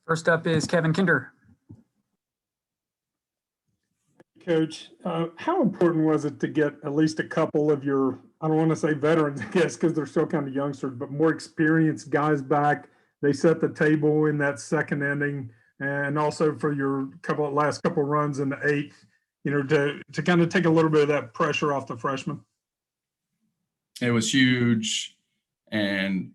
First up is Kevin Kinder. Coach, how important was it to get at least a couple of your, I don't want to say veterans, I guess, because they're still kind of youngsters, but more experienced guys back? They set the table in that second inning, and also for your last couple runs in the eighth, to kind of take a little bit of that pressure off the freshmen. It was huge, and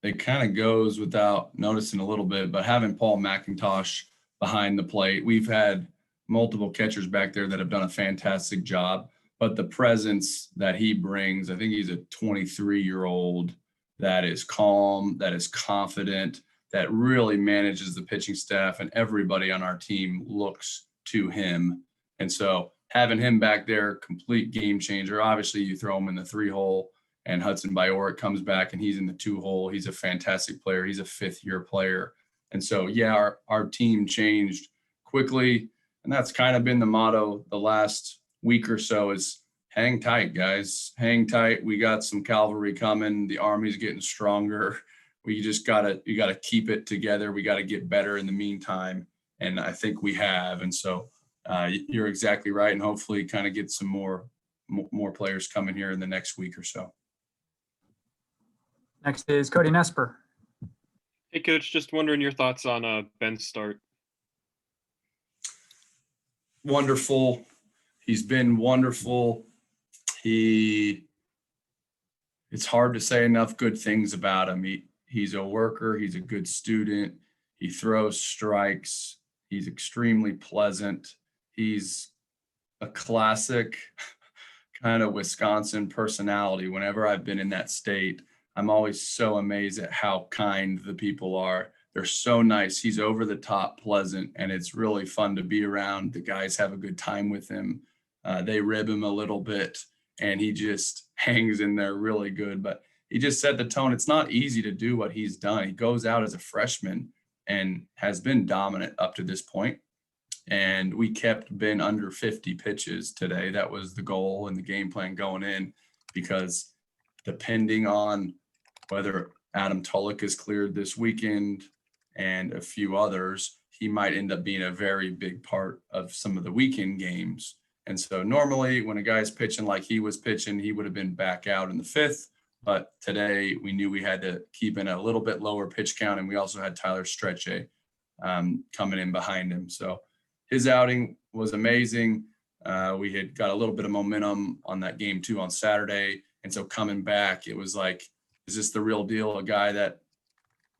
it kind of goes without noticing a little bit, but having Paul McIntosh behind the plate, we've had multiple catchers back there that have done a fantastic job, but the presence that he brings, I think he's a 23-year-old that is calm, that is confident, that really manages the pitching staff, and everybody on our team looks to him. And so having him back there, complete game changer. Obviously, you throw him in the 3-hole, and Hudson Biorik comes back and he's in the 2-hole. He's a fantastic player. He's a 5th-year player. And so, yeah, our team changed quickly. And that's kind of been the motto the last week or so is hang tight, guys. Hang tight. We got some cavalry coming. The Army's getting stronger. You gotta keep it together. We got to get better in the meantime. And I think we have. And so you're exactly right. And hopefully kind of get some more players coming here in the next week or so. Next is Cody Nesper. Hey, Coach, just wondering your thoughts on Ben's start. Wonderful. He's been wonderful. It's hard to say enough good things about him. He's a worker. He's a good student. He throws strikes. He's extremely pleasant. He's a classic kind of Wisconsin personality. Whenever I've been in that state, I'm always so amazed at how kind the people are. They're so nice. He's over the top pleasant, and it's really fun to be around. The guys have a good time with him. They rib him a little bit, and he just hangs in there really good. But he just set the tone. It's not easy to do what he's done. He goes out as a freshman and has been dominant up to this point. And we kept Ben under 50 pitches today. That was the goal and the game plan going in, because depending on whether Adam Tulloch is cleared this weekend and a few others, he might end up being a very big part of some of the weekend games. And so normally when a guy's pitching like he was pitching, he would have been back out in the 5th. But today we knew we had to keep in a little bit lower pitch count. And we also had Tyler Stretche coming in behind him. So his outing was amazing. We had got a little bit of momentum on that game 2 on Saturday. And so coming back, it was like, is this the real deal? A guy that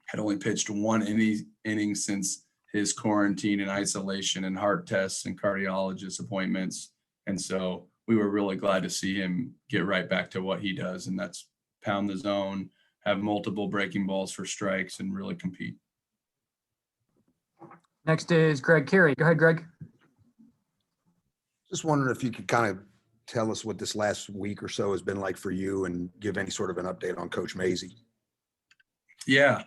had only pitched 1 inning since his quarantine and isolation and heart tests and cardiologist appointments. And so we were really glad to see him get right back to what he does. And that's pound the zone, have multiple breaking balls for strikes, and really compete. Next is Greg Carey. Go ahead, Greg. Just wondering if you could kind of tell us what this last week or so has been like for you and give any sort of an update on Coach Mazey. Yeah.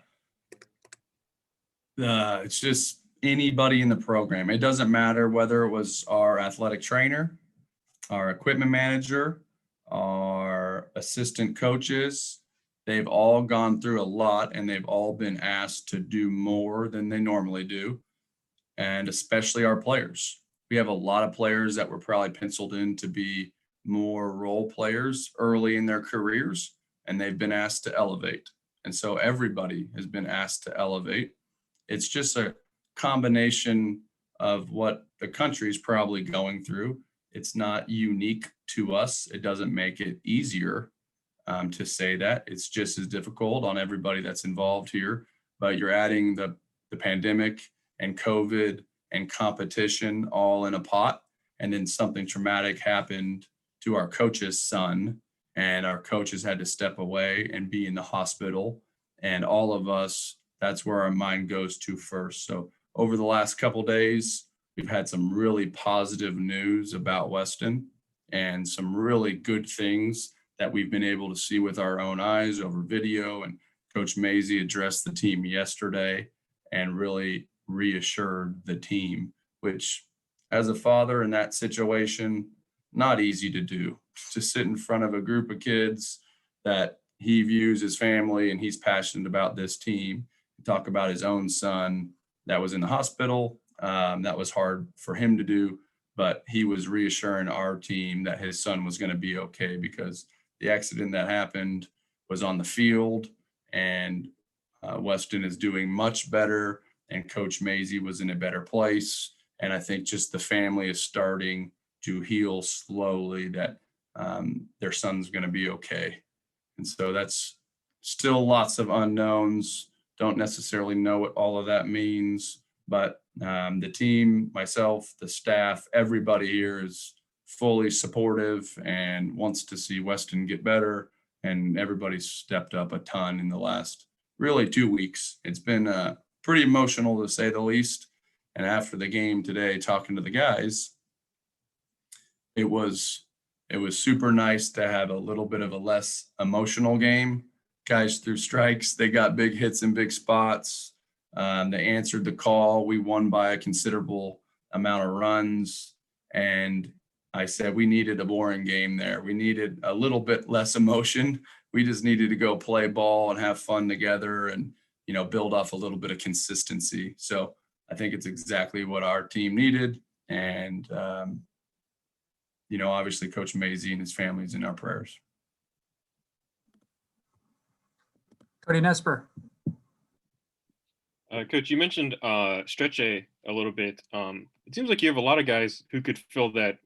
It's just anybody in the program. It doesn't matter whether it was our athletic trainer, our equipment manager, our assistant coaches. They've all gone through a lot, and they've all been asked to do more than they normally do, and especially our players. We have a lot of players that were probably penciled in to be more role players early in their careers, and they've been asked to elevate. And so everybody has been asked to elevate. It's just a combination of what the country is probably going through. It's not unique to us. It doesn't make it easier to say that. It's just as difficult on everybody that's involved here. But you're adding the pandemic and COVID and competition all in a pot. And then something traumatic happened to our coach's son, and our coaches had to step away and be in the hospital. And all of us, that's where our mind goes to first. So over the last couple of days, we've had some really positive news about Weston and some really good things that we've been able to see with our own eyes over video. And Coach Mazey addressed the team yesterday and really reassured the team, which as a father in that situation, not easy to do, to sit in front of a group of kids that he views as family and he's passionate about this team, talk about his own son that was in the hospital. That was hard for him to do, but he was reassuring our team that his son was going to be okay because the accident that happened was on the field, and Weston is doing much better, and Coach Mazey was in a better place. And I think just the family is starting to heal slowly that their son's going to be okay. And so that's still lots of unknowns. Don't necessarily know what all of that means, but the team, myself, the staff, everybody here is fully supportive and wants to see Weston get better. And everybody's stepped up a ton in the last really 2 weeks. It's been pretty emotional to say the least. And after the game today, talking to the guys, it was super nice to have a little bit of a less emotional game. Guys threw strikes. They got big hits in big spots. They answered the call. We won by a considerable amount of runs. And I said we needed a boring game there. We needed a little bit less emotion. We just needed to go play ball and have fun together and, build off a little bit of consistency. So I think it's exactly what our team needed. And, obviously Coach Mazey and his family's in our prayers. Cody Nesper. Coach, you mentioned stretch A little bit. It seems like you have a lot of guys who could fill that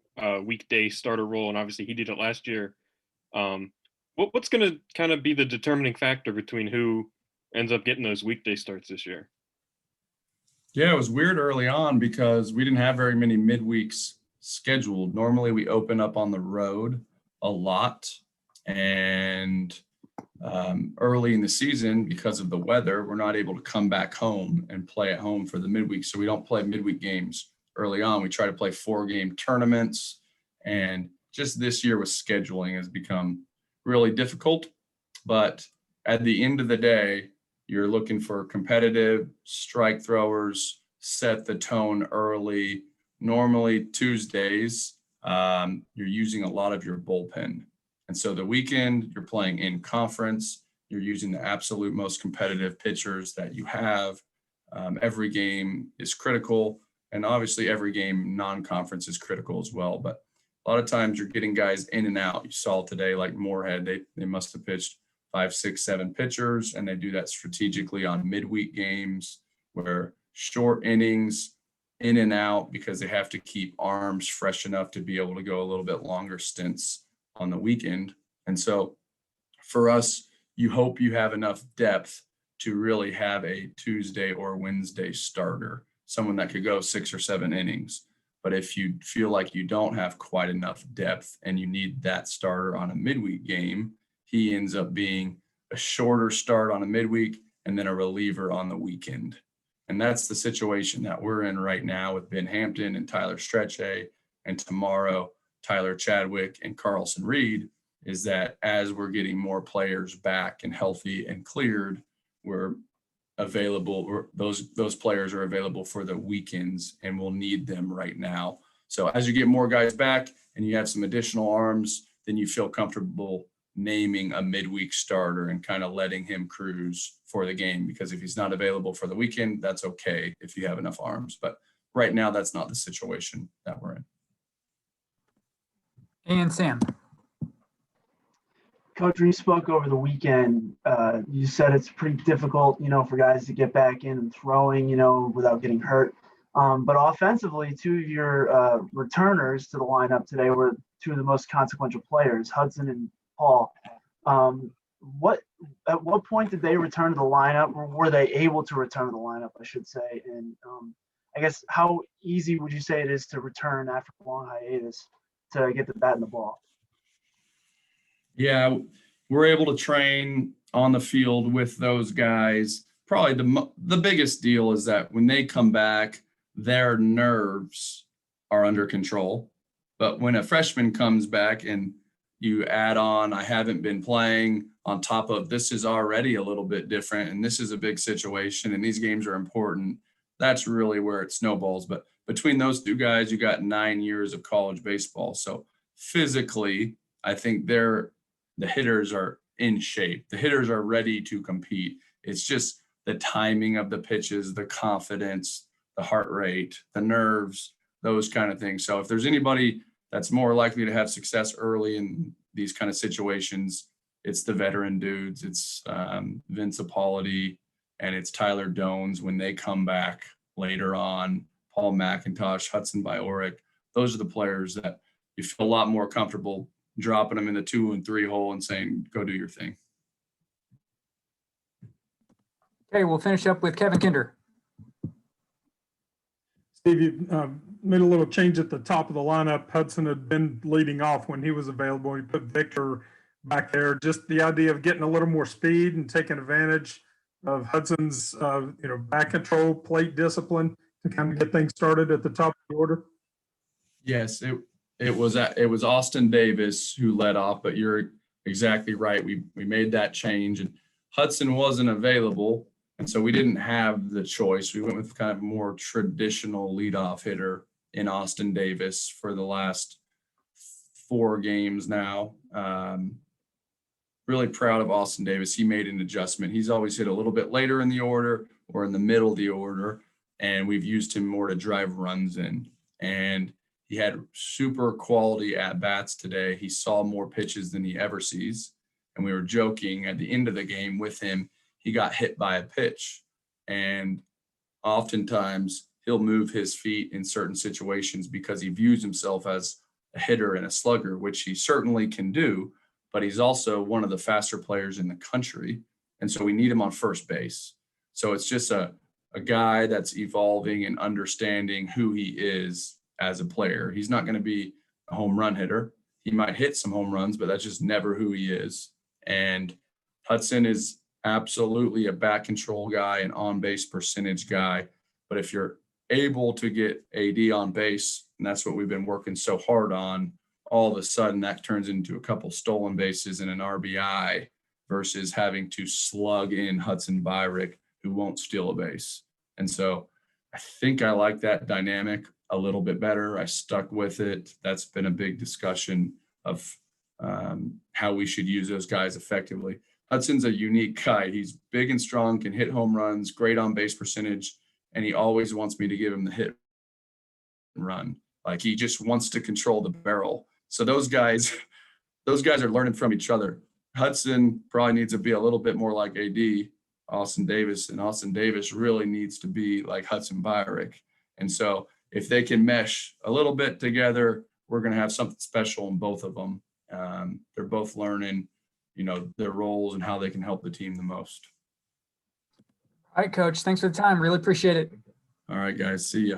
weekday starter role, and obviously he did it last year. What's going to kind of be the determining factor between who ends up getting those weekday starts this year? Yeah, it was weird early on because we didn't have very many midweeks scheduled. Normally we open up on the road a lot, and early in the season, because of the weather, we're not able to come back home and play at home for the midweek. So we don't play midweek games early on. We try to play 4-game tournaments, and just this year with scheduling has become really difficult. But at the end of the day, you're looking for competitive strike throwers, set the tone early. Normally Tuesdays, you're using a lot of your bullpen. And so the weekend, you're playing in conference. You're using the absolute most competitive pitchers that you have. Every game is critical. And obviously every game non-conference is critical as well. But a lot of times you're getting guys in and out. You saw today, like Morehead, they must have pitched 5, 6, 7 pitchers, and they do that strategically on midweek games where short innings, in and out, because they have to keep arms fresh enough to be able to go a little bit longer stints on the weekend. And so for us, you hope you have enough depth to really have a Tuesday or Wednesday starter, someone that could go 6 or 7 innings. But if you feel like you don't have quite enough depth and you need that starter on a midweek game, he ends up being a shorter start on a midweek and then a reliever on the weekend. And that's the situation that we're in right now with Ben Hampton and Tyler Stretche, and tomorrow Tyler Chadwick and Carlson Reed, is that as we're getting more players back and healthy and cleared, we're available, or those players are available for the weekends, and we'll need them right now. So as you get more guys back and you have some additional arms, then you feel comfortable naming a midweek starter and kind of letting him cruise for the game, because if he's not available for the weekend, that's okay if you have enough arms. But right now, that's not the situation that we're in. And Sam. Coach, when you spoke over the weekend, you said it's pretty difficult, for guys to get back in and throwing, without getting hurt. But offensively, 2 of your returners to the lineup today were 2 of the most consequential players, Hudson and Paul. At what point did they return to the lineup, or were they able to return to the lineup, I should say? And I guess how easy would you say it is to return after a long hiatus to get the bat in the ball? Yeah, we're able to train on the field with those guys. Probably the biggest deal is that when they come back, their nerves are under control. But when a freshman comes back and you add on, I haven't been playing, on top of this is already a little bit different, and this is a big situation, and these games are important, that's really where it snowballs. But between those 2 guys, you got 9 years of college baseball. So physically, I think the hitters are in shape. The hitters are ready to compete. It's just the timing of the pitches, the confidence, the heart rate, the nerves, those kind of things. So if there's anybody that's more likely to have success early in these kind of situations, it's the veteran dudes. It's Vince Apollotti and it's Tyler Dones when they come back later on, Paul McIntosh, Hudson Biorik. Those are the players that you feel a lot more comfortable dropping them in the 2 and 3 hole and saying, go do your thing. Okay, we'll finish up with Kevin Kinder. Steve, you made a little change at the top of the lineup. Hudson had been leading off when he was available. He put Victor back there. Just the idea of getting a little more speed and taking advantage of Hudson's, back control, plate discipline to kind of get things started at the top of the order. Yes, it was Austin Davis who led off, but you're exactly right. We made that change, and Hudson wasn't available, and so we didn't have the choice. We went with kind of more traditional leadoff hitter in Austin Davis for the last 4 games now. Really proud of Austin Davis. He made an adjustment. He's always hit a little bit later in the order or in the middle of the order, and we've used him more to drive runs in. And he had super quality at-bats today. He saw more pitches than he ever sees. And we were joking at the end of the game with him, he got hit by a pitch. And oftentimes he'll move his feet in certain situations because he views himself as a hitter and a slugger, which he certainly can do, but he's also one of the faster players in the country. And so we need him on first base. So it's just a guy that's evolving and understanding who he is as a player. He's not going to be a home run hitter. He might hit some home runs, but that's just never who he is. And Hudson is absolutely a bat control guy, an on-base percentage guy. But if you're able to get AD on base, and that's what we've been working so hard on, all of a sudden that turns into a couple stolen bases and an RBI versus having to slug in Hudson Biorik, who won't steal a base. And so I think I like that dynamic a little bit better. I stuck with it. That's been a big discussion of how we should use those guys effectively. Hudson's a unique guy. He's big and strong, can hit home runs, great on base percentage, and he always wants me to give him the hit and run. Like he just wants to control the barrel. So those guys are learning from each other. Hudson probably needs to be a little bit more like AD, Austin Davis, and Austin Davis really needs to be like Hudson Biorik. And so if they can mesh a little bit together, we're going to have something special in both of them. They're both learning, their roles and how they can help the team the most. All right, Coach. Thanks for the time. Really appreciate it. All right, guys. See ya.